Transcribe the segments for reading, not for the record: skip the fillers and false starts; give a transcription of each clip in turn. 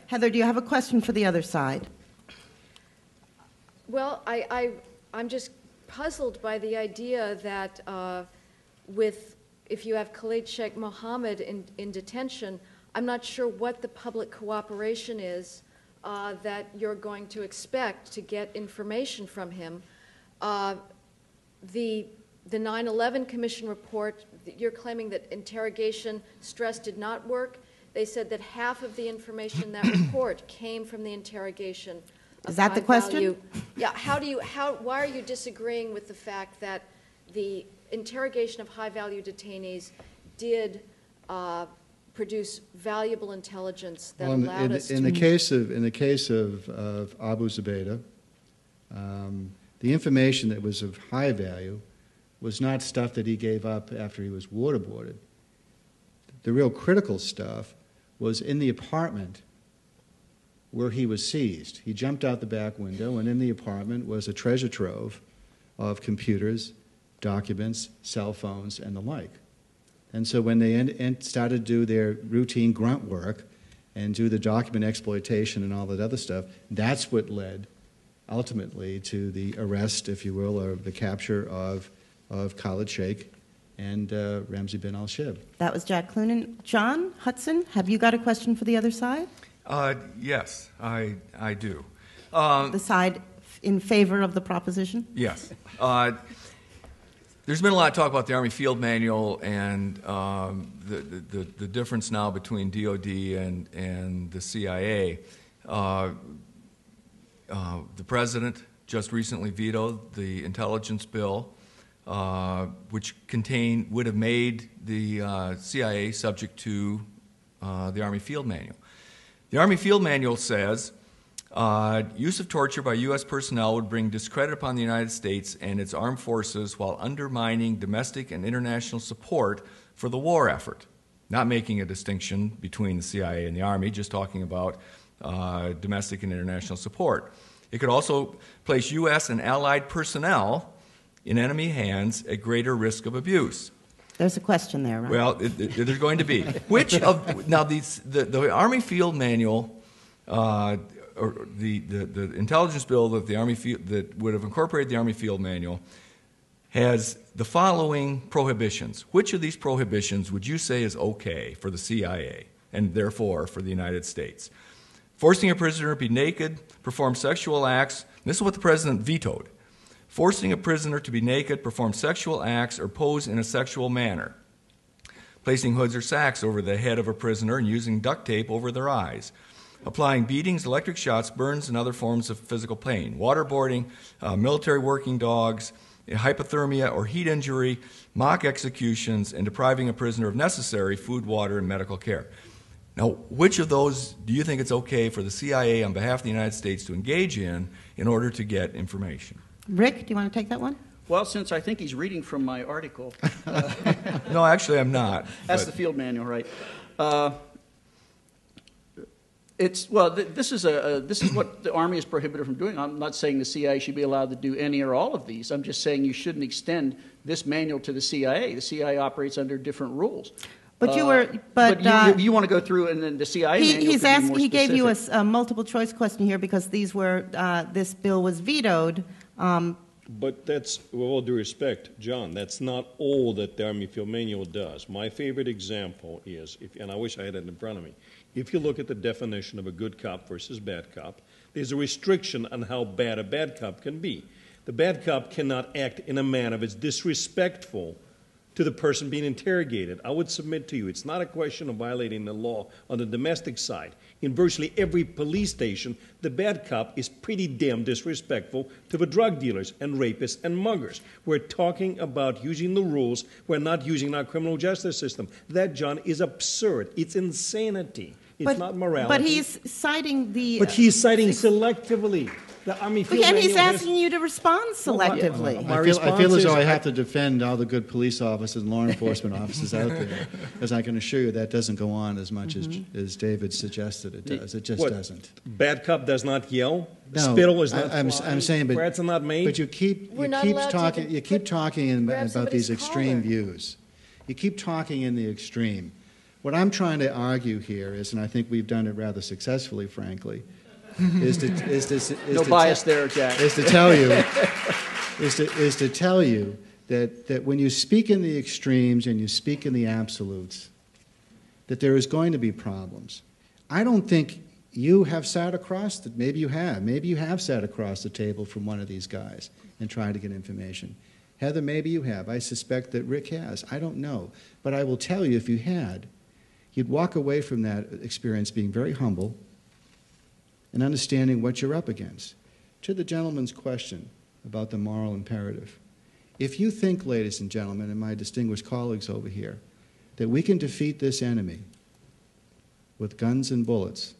Heather, do you have a question for the other side? Well, I'm just puzzled by the idea that if you have Khalid Sheikh Mohammed in detention, I'm not sure what the public cooperation is that you're going to expect to get information from him. The 9/11 Commission report, you're claiming that interrogation stress did not work. They said that half of the information in that report came from the interrogation. Is that the question? Yeah. Why are you disagreeing with the fact that the interrogation of high-value detainees did produce valuable intelligence that allowed us to... In the case of Abu Zubaydah, the information that was of high value was not stuff that he gave up after he was waterboarded. The real critical stuff was in the apartment where he was seized. He jumped out the back window, and in the apartment was a treasure trove of computers, documents, cell phones, and the like. And so when they started to do their routine grunt work and do the document exploitation and all that other stuff, that's what led ultimately to the arrest, if you will, or the capture of Khalid Sheikh and Ramzi bin al-Shibh. That was Jack Cloonan. John Hutson, have you got a question for the other side? Yes, I do. The side in favor of the proposition? Yes. There's been a lot of talk about the Army Field Manual and the difference now between DOD and the CIA. The President just recently vetoed the intelligence bill, which would have made the CIA subject to the Army Field Manual. The Army Field Manual says, use of torture by U.S. personnel would bring discredit upon the United States and its armed forces while undermining domestic and international support for the war effort. Not making a distinction between the CIA and the Army, just talking about domestic and international support. It could also place U.S. and allied personnel in enemy hands at greater risk of abuse. There's a question there, right? Well, there's going to be. Now the Army Field Manual, or the intelligence bill that that would have incorporated the Army Field Manual, has the following prohibitions. Which of these prohibitions would you say is okay for the CIA and therefore for the United States? Forcing a prisoner to be naked, perform sexual acts. This is what the President vetoed. Forcing a prisoner to be naked, perform sexual acts, or pose in a sexual manner. Placing hoods or sacks over the head of a prisoner and using duct tape over their eyes. Applying beatings, electric shocks, burns, and other forms of physical pain. Waterboarding, military working dogs, hypothermia or heat injury, mock executions, and depriving a prisoner of necessary food, water, and medical care. Now, which of those do you think it's okay for the CIA on behalf of the United States to engage in order to get information? Rick, do you want to take that one? Well, since I think he's reading from my article. No, actually I'm not. That's the field manual, right? This is what the Army is prohibited from doing. I'm not saying the CIA should be allowed to do any or all of these. I'm just saying you shouldn't extend this manual to the CIA. The CIA operates under different rules. But you want to go through and then the CIA manual. He gave you a multiple choice question here because these were this bill was vetoed. But that's, with all due respect, John, that's not all that the Army Field Manual does. My favorite example is, and I wish I had it in front of me, if you look at the definition of a good cop versus bad cop, there's a restriction on how bad a bad cop can be. The bad cop cannot act in a manner that's disrespectful to the person being interrogated. I would submit to you, it's not a question of violating the law on the domestic side. In virtually every police station, the bad cop is pretty damn disrespectful to the drug dealers and rapists and muggers. We're talking about using the rules. We're not using our criminal justice system. That, John, is absurd. It's insanity. It's not morality. But he's citing the... But he's citing selectively. The Army Field and he's Manual asking you to respond selectively. I feel as though I have to defend all the good police officers and law enforcement officers out there, because I can assure you that doesn't go on as much as David suggested it does. It just doesn't. Bad cop does not yell. No, spittle is not I'm saying, but threats are not made. But you keep talking about these extreme views. You keep talking in the extreme. What I'm trying to argue here is, and I think we've done it rather successfully, frankly, is to tell you that when you speak in the extremes and you speak in the absolutes, that there is going to be problems. I don't think you have sat across the, maybe you have sat across the table from one of these guys and tried to get information. Heather, maybe you have. I suspect that Rick has. I don't know. But I will tell you, if you had, you'd walk away from that experience being very humble and understanding what you're up against. To the gentleman's question about the moral imperative, if you think, ladies and gentlemen, and my distinguished colleagues over here, that we can defeat this enemy with guns and bullets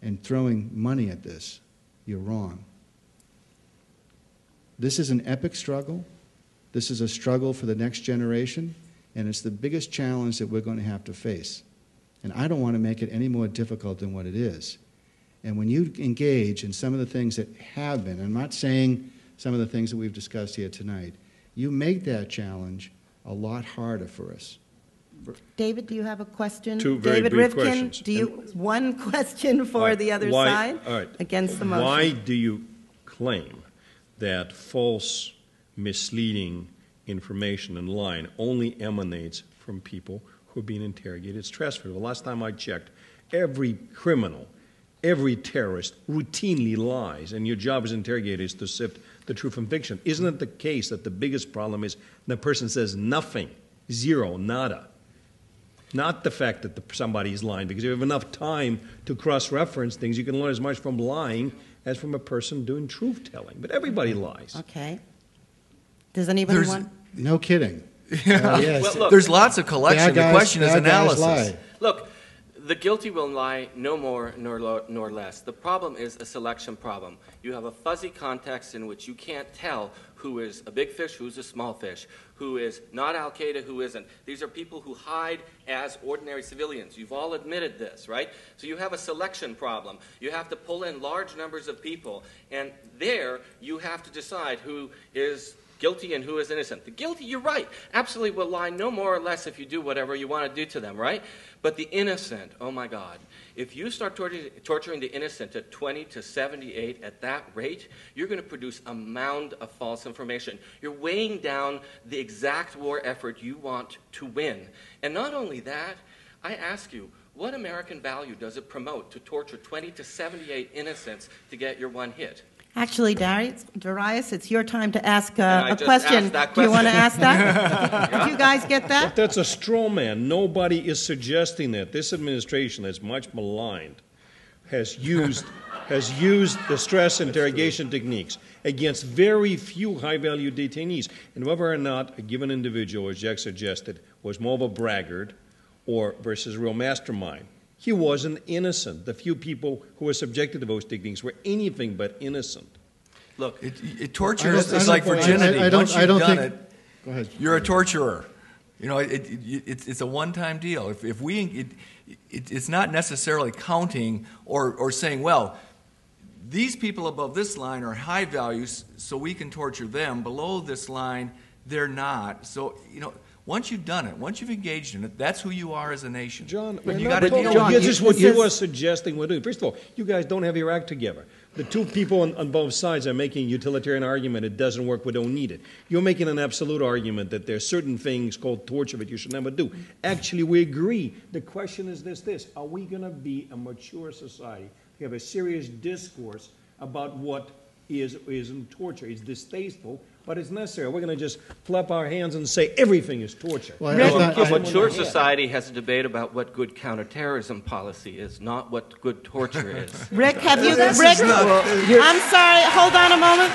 and throwing money at this, you're wrong. This is an epic struggle. This is a struggle for the next generation, and it's the biggest challenge that we're going to have to face. And I don't want to make it any more difficult than what it is. And when you engage in some of the things that have been, I'm not saying some of the things that we've discussed here tonight, you make that challenge a lot harder for us. David, do you have a question? Two very David brief Rivkin, questions. do you one question for the other side against the motion? Why do you claim that false, misleading information and lying only emanates from people who are being interrogated stressfully? The last time I checked, every criminal, every terrorist routinely lies, and your job as interrogator is to sift the truth from fiction. Isn't it the case that the biggest problem is the person says nothing, zero, nada? Not the fact that somebody is lying, because if you have enough time to cross-reference things, you can learn as much from lying as from a person doing truth-telling. But everybody lies. Okay. Does anybody want? No kidding. Yes. Well, look, There's lots of collection. The question is analysis. Look, the guilty will lie no more nor less. The problem is a selection problem. You have a fuzzy context in which you can't tell who is a big fish, who's a small fish, who is not Al-Qaeda, who isn't. These are people who hide as ordinary civilians. You've all admitted this, right? So you have a selection problem. You have to pull in large numbers of people, and there you have to decide who is guilty and who is innocent. The guilty, you're right, absolutely will lie no more or less if you do whatever you want to do to them, right? But the innocent, oh my God, if you start torturing the innocent at 20 to 78 at that rate, you're going to produce a mound of false information. You're weighing down the exact war effort you want to win. And not only that, I ask you, what American value does it promote to torture 20 to 78 innocents to get your one hit? Actually, Darius, it's your time to ask a question. Do you want to ask that? Did you guys get that? But that's a straw man. Nobody is suggesting that. This administration, that's much maligned, has used the stress interrogation techniques against very few high-value detainees. And whether or not a given individual, as Jack suggested, was more of a braggart or versus a real mastermind, he wasn't innocent. The few people who were subjected to those techniques were anything but innocent. Look, torture is like virginity. Once you've done it, go ahead. You're a torturer. You know, it's a one-time deal. It's not necessarily counting or saying, well, these people above this line are high values, so we can torture them. Below this line, they're not. So, you know, once you've done it, once you've engaged in it, that's who you are as a nation. John, you got to deal John, with it. this is what you are suggesting we're doing. First of all, you guys don't have your act together. The two people on both sides are making a utilitarian argument. It doesn't work. We don't need it. You're making an absolute argument that there are certain things called torture that you should never do. Actually, we agree. The question is this. Are we going to be a mature society? We have a serious discourse about what isn't torture. It's distasteful, but it's necessary. We're going to just flap our hands and say everything is torture. Well, a mature society has a debate about what good counterterrorism policy is, not what good torture is. Rick, I'm sorry, hold on a moment.